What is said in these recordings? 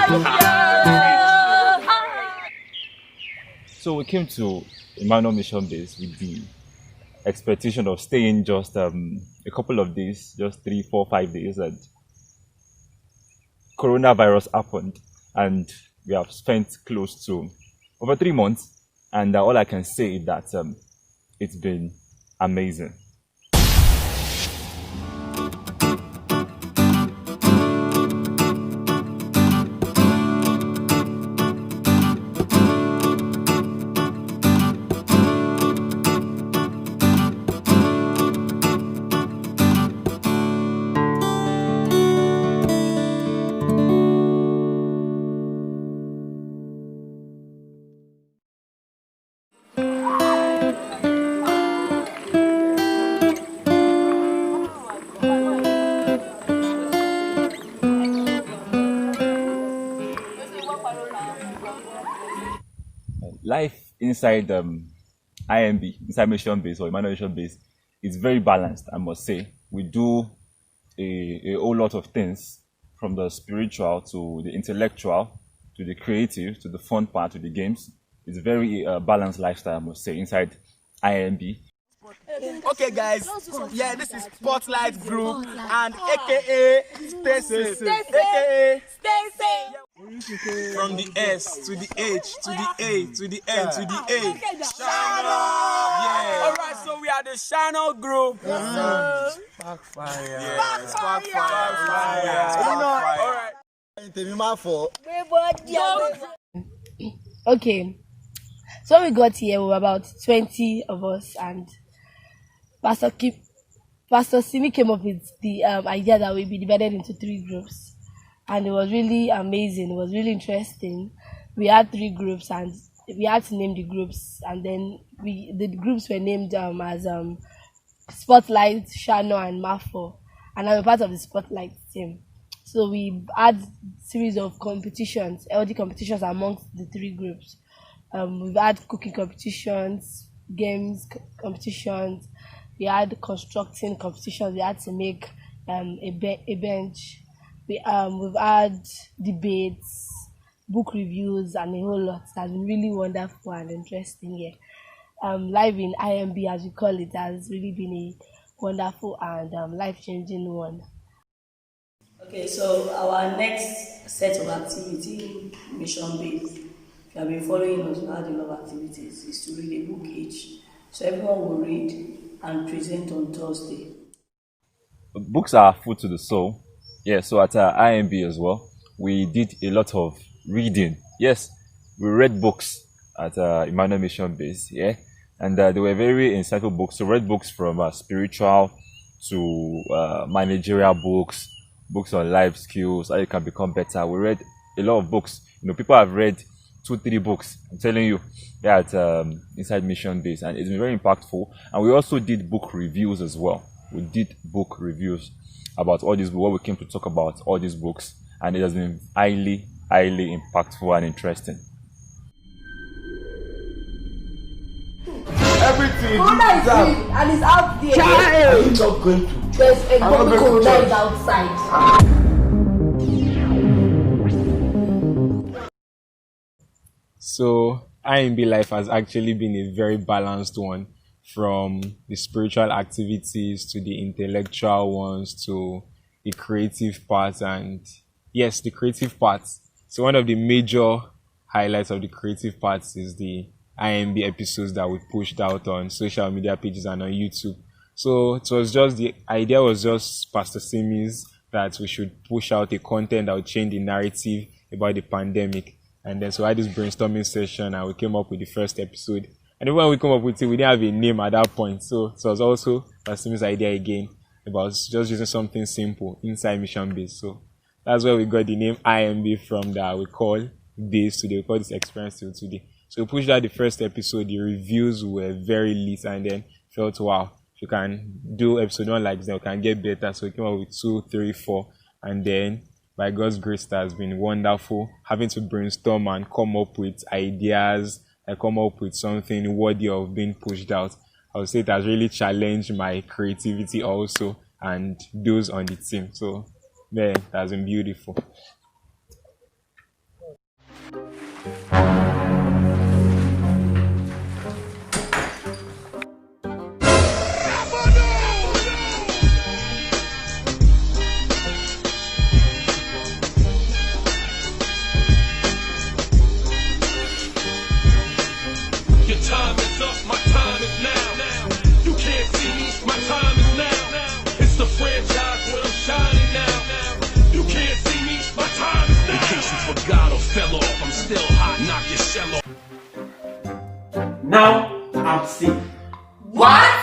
So we came to Emmanuel Mission Base with the expectation of staying just a couple of days, just 3, 4, 5 days, and coronavirus happened, and we have spent close to over 3 months. And all I can say is that it's been amazing. Life inside IMB, inside Mission Base or Emmanuel Mission Base, is very balanced, I must say. We do a whole lot of things, from the spiritual to the intellectual to the creative to the fun part to the games. It's a very balanced lifestyle, I must say, inside IMB. Okay, guys. Yeah, this is Spotlight Group and AKA Stay Safe. AKA Stay safe. from the S to the H to the A to the N to the A. Channel. Yeah. All right, so we are the Channel Group. Backfire. Yeah. All right. Okay, so we got here, we were about 20 of us, and Pastor Simi came up with the idea that we be divided into 3 groups, and it was really amazing. It was really interesting. We had 3 groups, and we had to name the groups, and then the groups were named as Spotlight, Shano, and Mafo, and I'm a part of the Spotlight team. So we had series of competitions, LD competitions amongst the 3 groups. We've had cooking competitions, games competitions. We had constructing competitions. We had to make a bench. We've had debates, book reviews, and a whole lot. It has been really wonderful and interesting here. Life in IMB, as we call it, has really been a wonderful and life-changing one. Okay, so our next set of activity, Mission Base, if you have been following us, we had a lot of activities, is to read a book each. So everyone will read and present on Thursday. Books are food to the soul. Yeah, so at IMB as well, we did a lot of reading. Yes, we read books at Emmanuel Mission Base, yeah, and they were very insightful books. So read books from spiritual to managerial books, books on life skills, how you can become better. We read a lot of books. People have read 2, 3 books, I'm telling you, yeah, at inside Mission Base, and it's been very impactful. And we also did book reviews as well. We did book reviews about all these, what we came to talk about, all these books, and it has been highly impactful and interesting. Everything. Corona is real and it's out there. Are you not going to? There's a I'm not public going to corona church. is outside. So IMB life has actually been a very balanced one, from the spiritual activities to the intellectual ones to the creative parts. And yes, the creative parts. So one of the major highlights of the creative parts is the IMB episodes that we pushed out on social media pages and on YouTube. So it was just, the idea was just Pastor Simi's that we should push out a content that would change the narrative about the pandemic. And then so I had this brainstorming session and we came up with the first episode. And when we come up with it, we didn't have a name at that point. So it was also Pastor Simi's idea again about just using something simple inside Mission Base. So that's where we got the name IMB from, that we call Base today. We call this experience till today. So we pushed out the first episode. The reviews were very lit, and then felt, wow, if you can do episode 1 like this, then we can get better. So we came up with 2, 3, 4, and then by God's grace, it has been wonderful having to brainstorm and come up with ideas and come up with something worthy of being pushed out. I would say it has really challenged my creativity also and those on the team. So, man, it has been beautiful. Now I'm sick. What?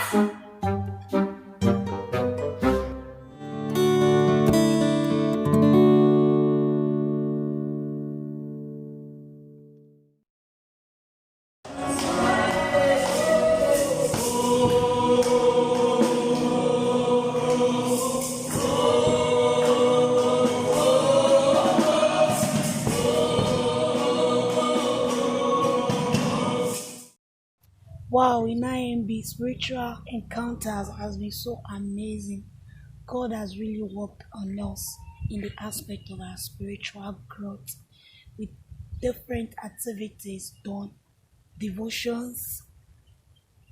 Wow, in IMB, spiritual encounters has been so amazing. God has really worked on us in the aspect of our spiritual growth with different activities done, devotions,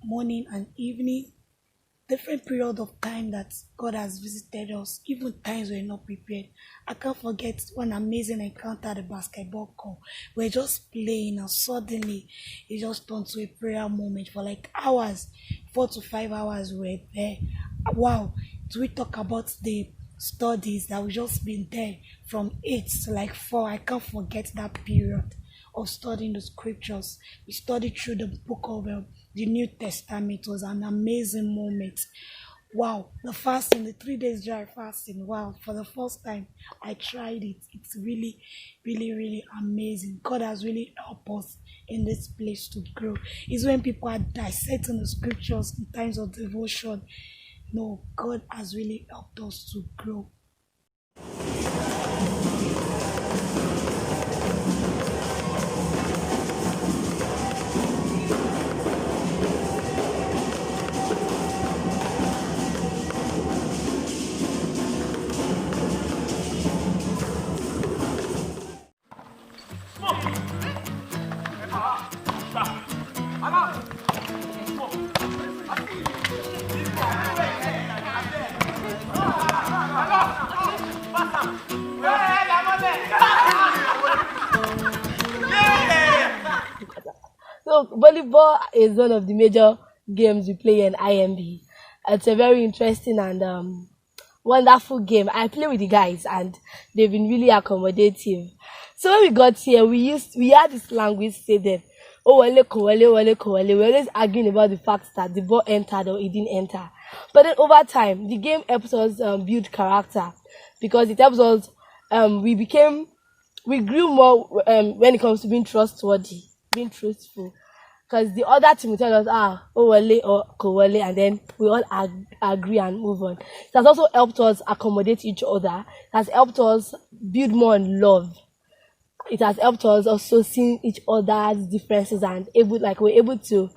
morning and evening, different period of time that God has visited us, even times we're not prepared. I can't forget one amazing encounter at the basketball court. We're just playing and suddenly it just turned to a prayer moment for like hours, 4 to 5 hours we were there. Wow, do we talk about the studies that we just been there from 8 to like 4? I can't forget that period of studying the scriptures. We studied through the book of the New Testament. It was an amazing moment. Wow, the fasting, the 3 days dry fasting. Wow, for the first time I tried it. It's really, really, really amazing. God has really helped us in this place to grow. It's when people are dissecting the scriptures in times of devotion. No, God has really helped us to grow. So volleyball is one of the major games we play in IMB. It's a very interesting and wonderful game. I play with the guys and they've been really accommodative. So when we got here, we had this language say that oh wale ko wale wale ko wale. We're always arguing about the fact that the ball entered or it didn't enter. But then over time, the game helps us build character because it helps us. We grew more when it comes to being trustworthy, being truthful. Because the other team will tell us, oh, wale or kowale, and then we all agree and move on. It has also helped us accommodate each other. It has helped us build more on love. It has helped us also see each other's differences and we're able to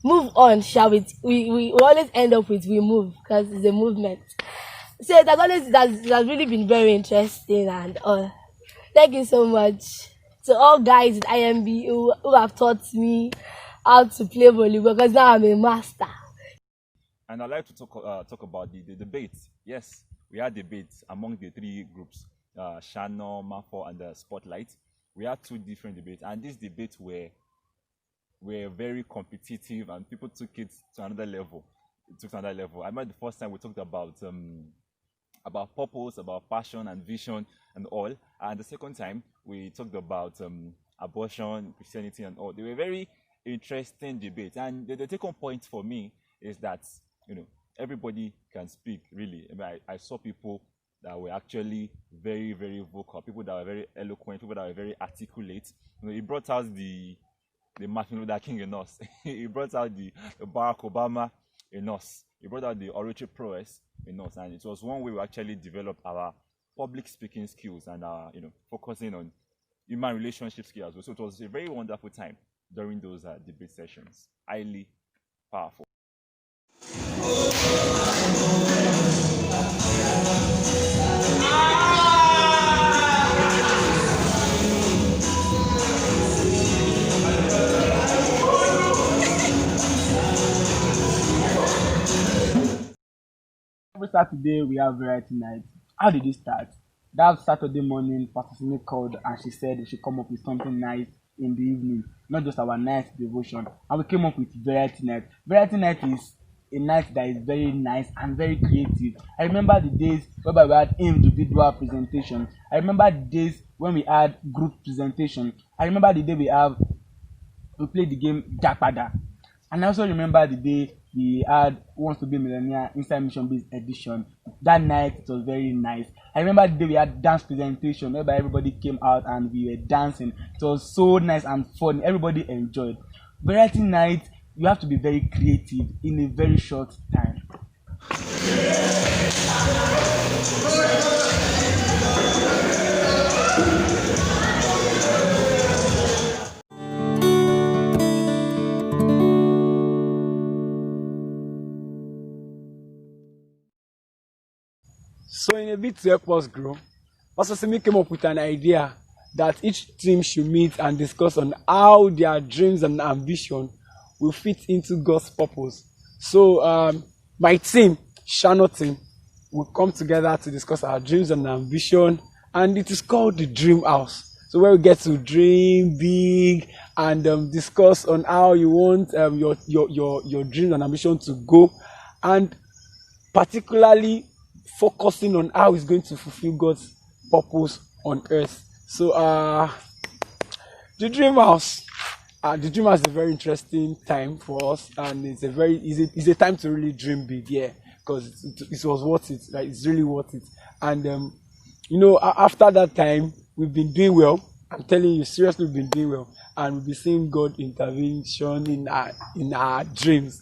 move on, shall we always end up with we move because it's a movement. So that's really been very interesting and thank you so much to all guys in IMB who have taught me how to play volleyball because now I'm a master. And I'd like to talk about the debate. Yes, we had debates among the three groups, Shano, Mafo, and the Spotlight. We had two different debates, and these debates were very competitive, and people took it to another level. I remember the first time we talked about purpose, about passion and vision and all. And the second time we talked about abortion, Christianity and all. They were very interesting debates. And the take-home point for me is that, everybody can speak, really. I saw people that were actually very, very vocal, people that were very eloquent, people that were very articulate. It brought out the Martin Luther King in us. It brought out the Barack Obama in us. It brought out the oratory prowess in us, and it was one way we actually developed our public speaking skills and our, focusing on human relationship skills. So it was a very wonderful time during those debate sessions. Highly powerful. Every Saturday we have variety night. How did it start? That Saturday morning, Pastor Sine called and she said she should come up with something nice in the evening, not just our night devotion. And we came up with variety night. Variety night is a night that is very nice and very creative. I remember the days whereby we had individual presentation. I remember the days when we had group presentation. I remember the day we played the game Japada. And I also remember the day we had Who Wants to Be a Millionaire Inside Mission Based Edition. That night it was very nice. I remember the day we had dance presentation whereby everybody came out and we were dancing. It was so nice and fun. Everybody enjoyed. Variety night, you have to be very creative in a very short time. So in a bit to help us grow, Pastor Simi came up with an idea that each team should meet and discuss on how their dreams and ambition will fit into God's purpose. So my team, Shano team, will come together to discuss our dreams and ambition, and it is called the Dream House. So where we get to dream big and discuss on how you want your dreams and ambition to go, and particularly focusing on how it's going to fulfill God's purpose on earth. So the Dream House. The Dream House is a very interesting time for us, and it's a time to really dream big, yeah, because it was worth it. Like, it's really worth it. And after that time, we've been doing well. I'm telling you, seriously, we've been doing well, and we'll be seeing God intervention in our dreams.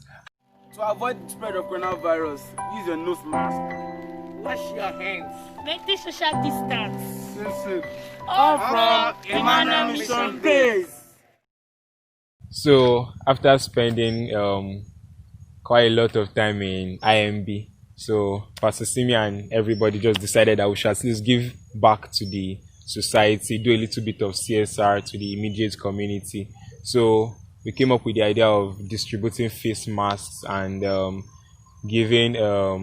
To avoid the spread of coronavirus, use your nose mask. Wash your hands. Maintain social distance. All from Emmanuel Mission Base. So after spending quite a lot of time in IMB, so Pastor Simi and everybody just decided that we should at least give back to the society, do a little bit of CSR to the immediate community. So we came up with the idea of distributing face masks and giving a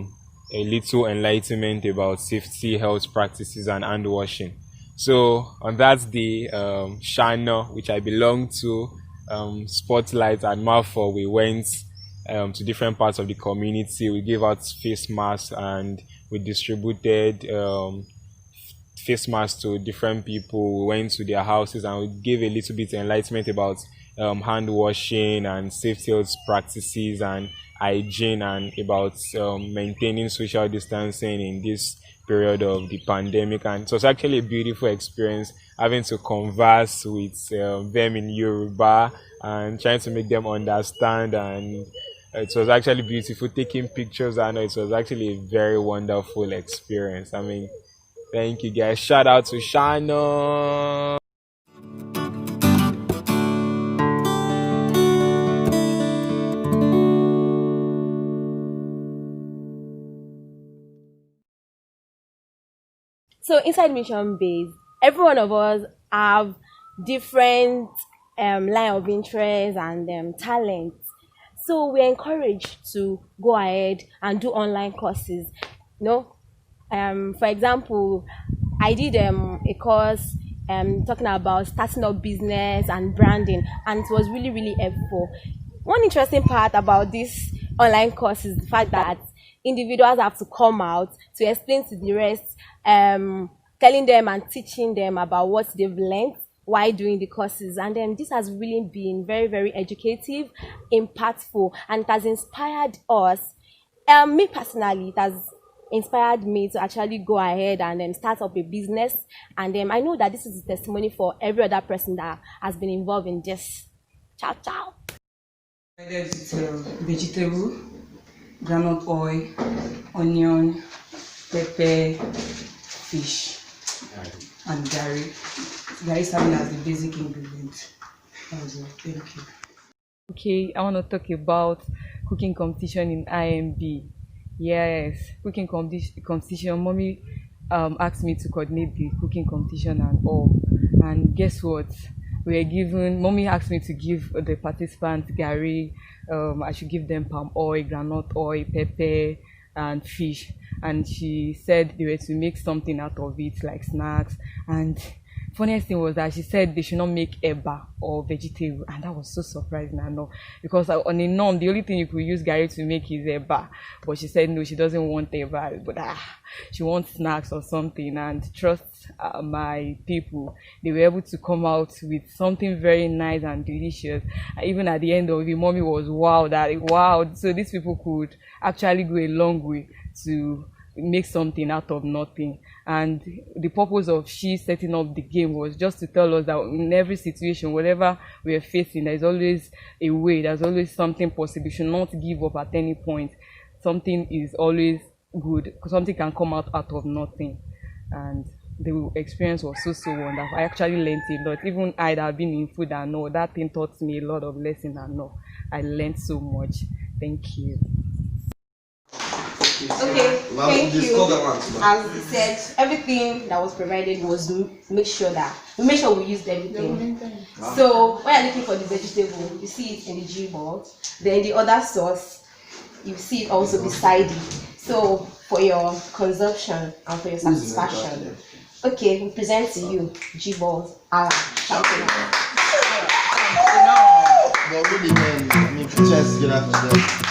little enlightenment about safety, health practices, and hand washing. So on that day, Shano, which I belong to, Spotlight and Malfoy, we went to different parts of the community. We gave out face masks and we distributed face masks to different people. We went to their houses and we gave a little bit of enlightenment about hand washing and safety health practices and hygiene, and about maintaining social distancing in this period of the pandemic. And it was actually a beautiful experience having to converse with them in Yoruba and trying to make them understand, and it was actually beautiful taking pictures, and it was actually a very wonderful experience. I mean, thank you guys. Shout out to Shano. So inside Mission Base, every one of us have different line of interest and talents. So we're encouraged to go ahead and do online courses. For example, I did a course talking about starting up business and branding, and it was really, really helpful. One interesting part about this online course is the fact that individuals have to come out to explain to the rest, telling them and teaching them about what they've learned while doing the courses. And then this has really been very, very educative, impactful, and it has inspired us. Me personally, it has inspired me to actually go ahead and then start up a business. And I know that this is a testimony for every other person that has been involved in this. Ciao, ciao. It's vegetable, groundnut oil, onion, pepper, fish, and garri. Garri serving as the basic ingredient. Thank you. Okay, I want to talk about cooking competition in IMB. Yes, cooking competition. Mommy asked me to coordinate the cooking competition and all. And guess what? Mommy asked me to give the participants garri. I should give them palm oil, groundnut oil, pepper, and fish. And she said they were to make something out of it, like snacks. And funniest thing was that she said they should not make eba or vegetable, and that was so surprising. I know, because on a norm, the only thing you could use Gary to make is eba, but she said no, she doesn't want eba, but she wants snacks or something. And trust my people, they were able to come out with something very nice and delicious. Even at the end of it, mommy was wow, so these people could actually go a long way to make something out of nothing. And the purpose of she setting up the game was just to tell us that in every situation, whatever we are facing, there's always a way, there's always something possible. You should not give up at any point. Something is always good, something can come out of nothing. And the experience was so wonderful. I actually learned a lot. Even I that have been in food and all, that thing taught me a lot of lessons and all. I learned so much. Thank you. Okay, thank you. As he said, everything that was provided was make sure we used everything. Wow. So when you're looking for the vegetable, you see it in the G board. Then the other sauce, you see it also beside it. So for your consumption and for your satisfaction. Okay, we present to you G balls a la champion. But really, man, I mean, pictures get out of there.